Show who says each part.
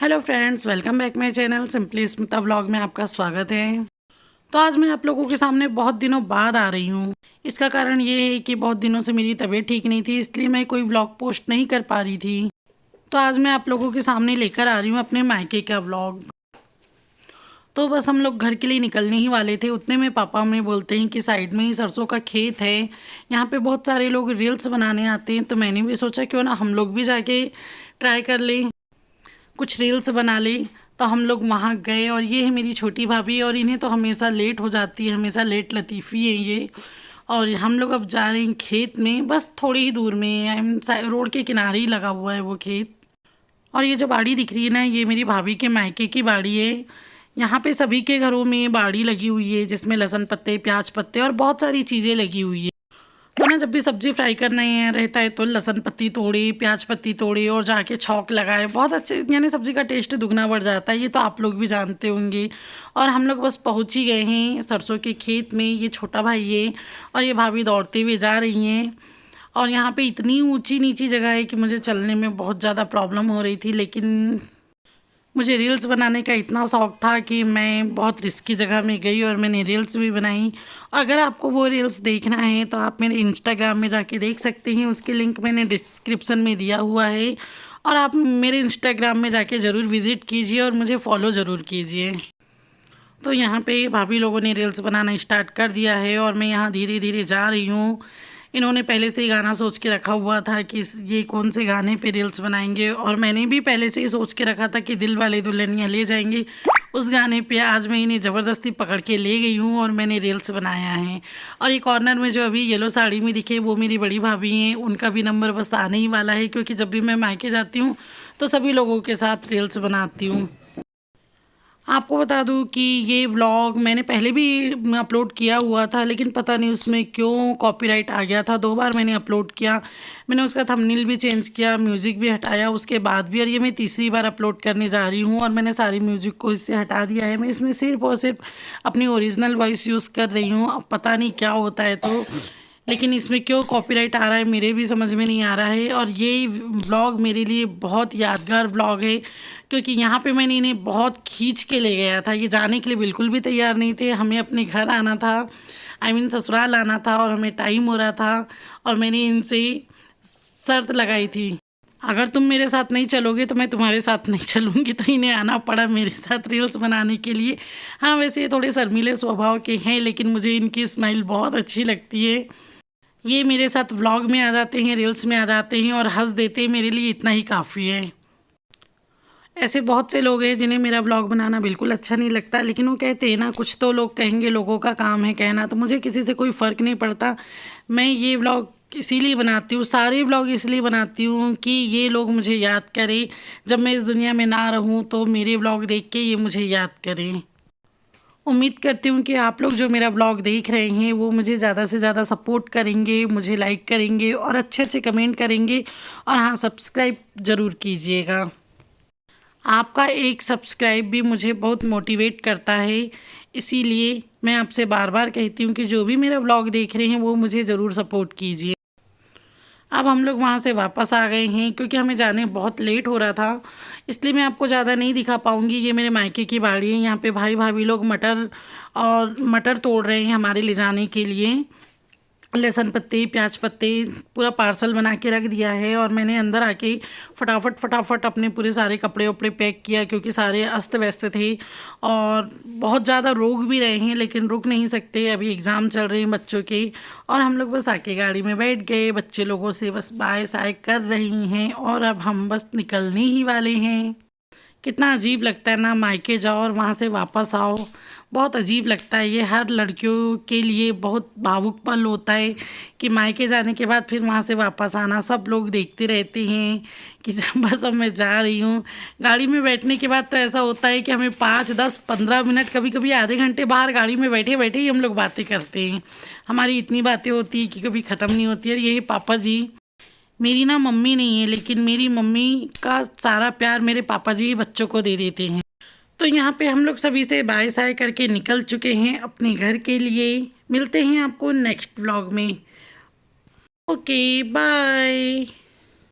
Speaker 1: Hello friends, welcome back my channel simply Smita vlog में आपका स्वागत है। तो आज मैं आप लोगों के सामने बहुत दिनों बाद आ रही हूँ। इसका कारण ये है कि बहुत दिनों से मेरी तबीयत ठीक नहीं थी, इसलिए मैं कोई व्लॉग पोस्ट नहीं कर पा रही थी। तो आज मैं आप लोगों के सामने लेकर आ रही हूँ अपने मायके का व्लॉग। तो बस हम लोग घर के लिए निकलने ही वाले थे, उतने में पापा हमें बोलते हैं कि साइड में ही सरसों का खेत है, यहाँ पे बहुत सारे लोग रील्स बनाने आते हैं। तो मैंने भी सोचा क्यों ना हम लोग भी जाके ट्राई कर लें, कुछ रील्स बना ली। तो हम लोग वहाँ गए और ये है मेरी छोटी भाभी, और इन्हें तो हमेशा लेट हो जाती है, हमेशा लेट लतीफ़ी है ये। और हम लोग अब जा रहे हैं खेत में, बस थोड़ी ही दूर में, रोड के किनारे ही लगा हुआ है वो खेत। और ये जो बाड़ी दिख रही है ना, ये मेरी भाभी के मायके की बाड़ी है। यहाँ पे सभी के घरों में बाड़ी लगी हुई है, जिसमें लहसुन पत्ते, प्याज पत्ते और बहुत सारी चीज़ें लगी हुई है। तो ना जब भी सब्ज़ी फ्राई करना है रहता है तो लहसुन पत्ती तोड़ी, प्याज पत्ती तोड़ी और जाके छौंक लगाए, बहुत अच्छे, यानी सब्ज़ी का टेस्ट दुगना बढ़ जाता है। ये तो आप लोग भी जानते होंगे। और हम लोग बस पहुंच ही गए हैं सरसों के खेत में। ये छोटा भाई है और ये भाभी दौड़ते हुए जा रही हैं। और यहाँ पे इतनी ऊंची नीची जगह है कि मुझे चलने में बहुत ज़्यादा प्रॉब्लम हो रही थी, लेकिन मुझे रील्स बनाने का इतना शौक़ था कि मैं बहुत रिस्की जगह में गई और मैंने रील्स भी बनाई। अगर आपको वो रील्स देखना है तो आप मेरे इंस्टाग्राम में जाके देख सकते हैं, उसकी लिंक मैंने डिस्क्रिप्शन में दिया हुआ है। और आप मेरे इंस्टाग्राम में जाके ज़रूर विज़िट कीजिए और मुझे फॉलो ज़रूर कीजिए। तो यहाँ पे भाभी लोगों ने रील्स बनाना स्टार्ट कर दिया है और मैं यहाँ धीरे धीरे जा रही हूँ। इन्होंने पहले से ही गाना सोच के रखा हुआ था कि ये कौन से गाने पे रील्स बनाएंगे, और मैंने भी पहले से ही सोच के रखा था कि दिल वाले दुल्हनिया ले जाएंगे, उस गाने पे आज मैं इन्हें ज़बरदस्ती पकड़ के ले गई हूँ और मैंने रील्स बनाया है। और ये कॉर्नर में जो अभी येलो साड़ी में दिखे वो मेरी बड़ी भाभी हैं, उनका भी नंबर बस आने ही वाला है, क्योंकि जब भी मैं मायके जाती हूँ तो सभी लोगों के साथ रील्स बनाती हूँ। आपको बता दूं कि ये व्लॉग मैंने पहले भी अपलोड किया हुआ था, लेकिन पता नहीं उसमें क्यों कॉपीराइट आ गया था। 2 बार मैंने अपलोड किया, मैंने उसका थंबनेल भी चेंज किया, म्यूज़िक भी हटाया उसके बाद भी, और ये मैं तीसरी बार अपलोड करने जा रही हूँ। और मैंने सारी म्यूज़िक को इससे हटा दिया है, मैं इसमें सिर्फ़ और सिर्फ अपनी ओरिजिनल वॉइस यूज़ कर रही हूँ। अब पता नहीं क्या होता है, तो लेकिन इसमें क्यों कॉपीराइट आ रहा है मेरे भी समझ में नहीं आ रहा है। और ये व्लॉग मेरे लिए बहुत यादगार व्लॉग है, क्योंकि यहाँ पे मैंने इन्हें बहुत खींच के ले गया था। ये जाने के लिए बिल्कुल भी तैयार नहीं थे, हमें अपने घर आना था, आई मीन ससुराल आना था, और हमें टाइम हो रहा था। और मैंने इनसे शर्त लगाई थी, अगर तुम मेरे साथ नहीं चलोगे तो मैं तुम्हारे साथ नहीं चलूँगी। तो इन्हें आना पड़ा मेरे साथ रील्स बनाने के लिए। हाँ, वैसे ये थोड़े शर्मीले स्वभाव के हैं, लेकिन मुझे इनकी स्माइल बहुत अच्छी लगती है। ये मेरे साथ व्लॉग में आ जाते हैं, रील्स में आ जाते हैं और हंस देते हैं, मेरे लिए इतना ही काफ़ी है। ऐसे बहुत से लोग हैं जिन्हें मेरा व्लॉग बनाना बिल्कुल अच्छा नहीं लगता, लेकिन वो कहते हैं ना, कुछ तो लोग कहेंगे, लोगों का काम है कहना। तो मुझे किसी से कोई फ़र्क नहीं पड़ता। मैं ये व्लॉग इसीलिए बनाती हूँ, सारे व्लॉग इसलिए बनाती हूँ कि ये लोग मुझे याद करें। जब मैं इस दुनिया में ना रहूँ तो मेरे व्लॉग देख के ये मुझे याद करें। उम्मीद करती हूँ कि आप लोग जो मेरा व्लॉग देख रहे हैं वो मुझे ज़्यादा से ज़्यादा सपोर्ट करेंगे, मुझे लाइक करेंगे और अच्छे अच्छे कमेंट करेंगे। और हाँ, सब्सक्राइब ज़रूर कीजिएगा। आपका एक सब्सक्राइब भी मुझे बहुत मोटिवेट करता है, इसीलिए मैं आपसे बार बार कहती हूँ कि जो भी मेरा व्लॉग देख रहे हैं वो मुझे ज़रूर सपोर्ट कीजिए। अब हम लोग वहाँ से वापस आ गए हैं, क्योंकि हमें जाने बहुत लेट हो रहा था, इसलिए मैं आपको ज़्यादा नहीं दिखा पाऊँगी। ये मेरे मायके की बाड़ी है, यहाँ पे भाई भाभी लोग मटर तोड़ रहे हैं हमारे ले जाने के लिए। लहसुन पत्ते, प्याज पत्ते, पूरा पार्सल बना के रख दिया है। और मैंने अंदर आके फटाफट फटाफट अपने पूरे सारे कपड़े वपड़े पैक किया, क्योंकि सारे अस्त व्यस्त थे और बहुत ज़्यादा रोक भी रहे हैं, लेकिन रुक नहीं सकते, अभी एग्ज़ाम चल रहे हैं बच्चों के। और हम लोग बस आके गाड़ी में बैठ गए, बच्चे लोगों से बस बाय साय कर रही हैं और अब हम बस निकलने ही वाले हैं। कितना अजीब लगता है ना, मायके जाओ और वहाँ से वापस आओ, बहुत अजीब लगता है। ये हर लड़कियों के लिए बहुत भावुक पल होता है कि मायके जाने के बाद फिर वहाँ से वापस आना। सब लोग देखते रहते हैं कि जब बस अब मैं जा रही हूँ। गाड़ी में बैठने के बाद तो ऐसा होता है कि हमें 5, 10, 15 मिनट, कभी कभी आधे घंटे बाहर गाड़ी में बैठे बैठे ही हम लोग बातें करते हैं। हमारी इतनी बातें होती हैं कि कभी ख़त्म नहीं होती है। और यही पापा जी, मेरी ना मम्मी नहीं है, लेकिन मेरी मम्मी का सारा प्यार मेरे पापा जी बच्चों को दे देते हैं। तो यहाँ पे हम लोग सभी से बाय साय करके निकल चुके हैं अपने घर के लिए। मिलते हैं आपको नेक्स्ट व्लॉग में। Okay, bye.